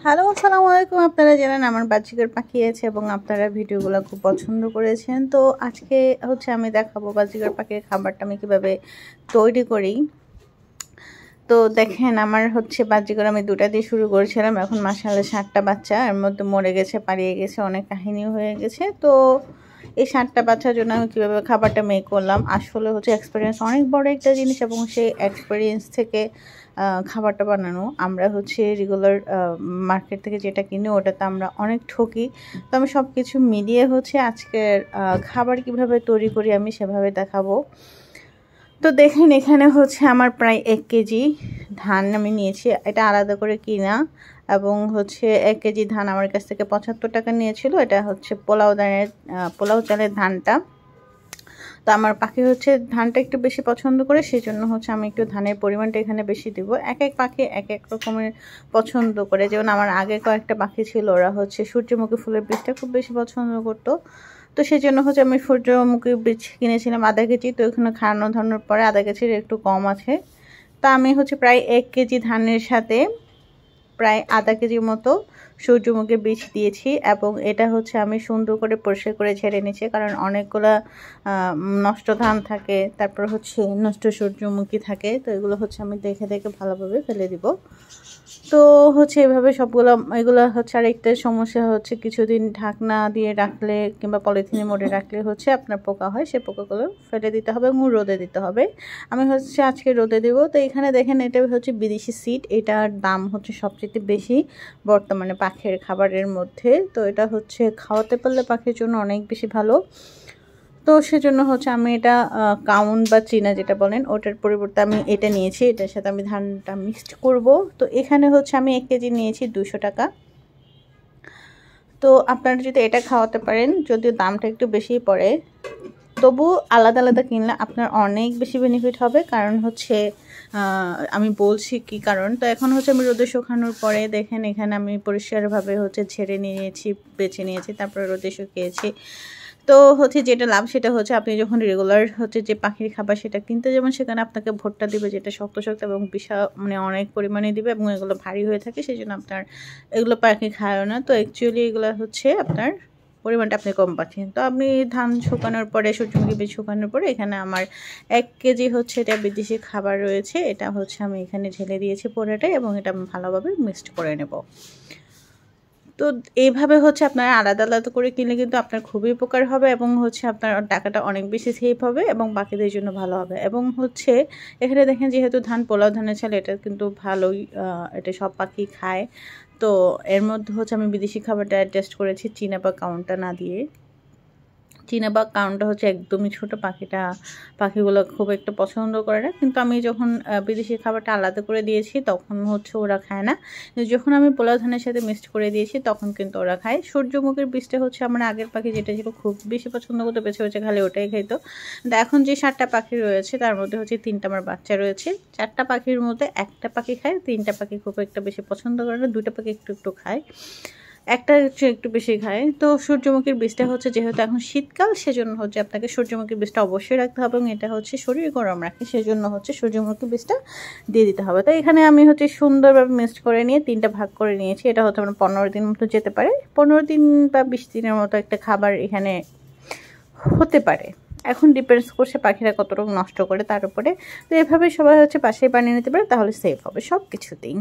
Hello, আসসালামু আলাইকুম। আপনারা জানেন আমার বাজিকর পাখি আছে এবং আপনারা ভিডিওগুলো খুব পছন্দ করেছেন। তো আজকে হচ্ছে আমি দেখাবো বাজিকর পাখির খাবারটা আমি কীভাবে তৈরি করি। তো দেখেন আমার হচ্ছে বাজিকর আমি 2টা দিয়ে শুরু করেছিলাম, এখন মাশাআল্লাহ 7টা বাচ্চা, এর মধ্যে মরে গেছে, পালিয়ে গেছে, অনেক কাহিনী হয়ে গেছে। তো এই 7টা বাচ্চার জন্য আমি কীভাবে খাবারটা মেক করলাম, আসলে হচ্ছে এক্সপিরিয়েন্স অনেক বড় একটা জিনিস এবং সেই এক্সপিরিয়েন্স থেকে খাবারটা বানানো। আমরা হচ্ছে রেগুলার মার্কেট থেকে যেটা কিনি ওটাতে আমরা অনেক ঠকি। তো আমি সব কিছু মিলিয়ে হচ্ছে আজকের খাবার কিভাবে তৈরি করি আমি সেভাবে দেখাবো। তো দেখেন এখানে হচ্ছে আমার প্রায় 1 কেজি ধান আমি নিয়েছি, এটা আলাদা করে কিনা, এবং হচ্ছে 1 কেজি ধান আমার কাছ থেকে 75 টাকা নিয়েছিল। এটা হচ্ছে পোলাও চালের ধানটা। তো আমার পাখি হচ্ছে ধানটা একটু বেশি পছন্দ করে, সেই জন্য হচ্ছে আমি একটু ধানের পরিমাণটা এখানে বেশি দিব। এক পাখি এক রকমের পছন্দ করে, যেমন আমার আগে কয়েকটা পাখি ছিল, ওরা হচ্ছে সূর্যমুখী ফুলের বীজটা খুব বেশি পছন্দ করতো। তো সেই জন্য হচ্ছে আমি সূর্যমুখী বীজ কিনেছিলাম আধা কেজি। তো এখানে খাওয়ানো ধানোর পরে আধা কেজির একটু কম আছে। তা আমি হচ্ছে প্রায় 1 কেজি ধানের সাথে প্রায় আধা কেজির মতো সূর্যমুখী বীজ দিয়েছি, এবং এটা হচ্ছে আমি সুন্দর করে পরিষ্কার করে ঝেড়ে নিয়েছি, কারণ অনেকগুলো নষ্ট ধান থাকে, তারপর হচ্ছে নষ্ট সূর্যমুখী থাকে। তো এগুলো হচ্ছে আমি দেখে দেখে ভালোভাবে ফেলে দিব। তো হচ্ছে এভাবে সবগুলো, এগুলো হচ্ছে আরেকটা সমস্যা হচ্ছে কিছুদিন ঢাকনা দিয়ে রাখলে কিংবা পলিথিনে মোড়ে রাখলে হচ্ছে আপনার পোকা হয়, সেই পোকাগুলো ফেলে দিতে হবে এবং রোদে দিতে হবে। আমি হচ্ছে আজকে রোদে দেব। তো এখানে দেখেন এটা হচ্ছে বিদেশি সিড, এটার দাম হচ্ছে সবচেয়ে বেশি বর্তমানে পাখির খাবারের মধ্যে। তো এটা হচ্ছে খাওয়াতে পারলে পাখির জন্য অনেক বেশি ভালো। তো সেজন্য হচ্ছে আমি এটা কাউন বা চীনা যেটা বলেন ওটার পরিবর্তে আমি এটা নিয়েছি, এটার সাথে আমি ধানটা মিক্সড করব। তো এখানে হচ্ছে আমি 1 কেজি নিয়েছি 200 টাকা। তো আপনারা যদি এটা খাওয়াতে পারেন, যদিও দামটা একটু বেশি পড়ে, তবু আলাদা আলাদা কিনলে আপনার অনেক বেশি বেনিফিট হবে। কারণ হচ্ছে আমি বলছি কি কারণ। তো এখন হচ্ছে আমি রোদে শুকানোর পরে দেখেন এখানে আমি পরিষ্কারভাবে হচ্ছে ঝেড়ে নিয়েছি, বেছে নিয়েছি, তারপরে রোদে শুকিয়েছি। তো হচ্ছে যেটা লাভ সেটা হচ্ছে আপনি যখন রেগুলার হচ্ছে যে পাখির খাবার সেটা কিনতে যাবেন, সেখানে আপনাকে ভুট্টা দিবে যেটা শক্ত শক্ত এবং বিশাল মানে অনেক পরিমাণে দিবে, এবং এগুলো ভারী হয়ে থাকে, সেই জন্য আপনার এগুলো পাখি খায়ও না। তো অ্যাকচুয়ালি এগুলো হচ্ছে আপনার পরিমাণটা আপনি কম পাচ্ছেন। তো আপনি ধান শুকানোর পরে, সূর্যমুখী বীজ শুকানোর পরে এখানে আমার 1 কেজি হচ্ছে এটা বিদেশি খাবার রয়েছে, এটা হচ্ছে আমি এখানে ঢেলে দিয়েছি পুরোটাই, এবং এটা আমি ভালোভাবে মিক্সড করে নেব। তো এইভাবে হচ্ছে আপনারা আলাদা আলাদা করে কিনলে কিন্তু আপনার খুবই উপকার হবে, এবং হচ্ছে আপনার টাকাটা অনেক বেশি সেভ হবে এবং বাকিদের জন্য ভালো হবে। এবং হচ্ছে এখানে দেখেন যেহেতু ধান পোলাও ধানের চাল, এটা কিন্তু ভালোই, এটা সব পাখি খায়। তো এর মধ্যে হচ্ছে আমি বিদেশি খাবারটা অ্যাডজাস্ট করেছি চীনা বা কাউনটা না দিয়ে। চীনা বা কাউনটা হচ্ছে একদমই ছোটো, পাখিগুলো খুব একটা পছন্দ করে না। কিন্তু আমি যখন বিদেশি খাবারটা আলাদা করে দিয়েছি তখন হচ্ছে ওরা খায় না। যখন আমি পোলাও ধানের সাথে মিক্সড করে দিয়েছি তখন কিন্তু ওরা খায়। সূর্যমুখীর বীজটা হচ্ছে আমার আগের পাখি যেটা ছিল খুব বেশি পছন্দ করতো, বেছে বেছে খালি ওটাই খাইতো। কিন্তু এখন যে 7টা পাখি রয়েছে তার মধ্যে হচ্ছে 3টা আমার বাচ্চা রয়েছে। 4টা পাখির মধ্যে 1টা পাখি খায়, 3টা পাখি খুব একটা বেশি পছন্দ করে না, 2টা পাখি একটু একটু খায়, একটা হচ্ছে একটু বেশি খায়। তো সূর্যমুখীর বীজটা হচ্ছে যেহেতু এখন শীতকাল, সেজন্য হচ্ছে আপনাকে সূর্যমুখীর বীজটা অবশ্যই রাখতে হবে, এবং এটা হচ্ছে শরীর গরম রাখে, সেজন্য হচ্ছে সূর্যমুখী বীজটা দিয়ে দিতে হবে। তো এখানে আমি হচ্ছে সুন্দরভাবে মিক্সড করে নিয়ে 3টা ভাগ করে নিয়েছি। এটা হচ্ছে আমার 15 দিন মতো যেতে পারে, 15 দিন বা 20 দিনের মতো একটা খাবার এখানে হতে পারে। এখন ডিপেন্ডস করছে পাখিরা কতটুকু নষ্ট করে তার উপরে। তো এভাবে সবাই হচ্ছে বাসায় বানিয়ে নিতে পারে, তাহলে সেফ হবে সব কিছুতেই।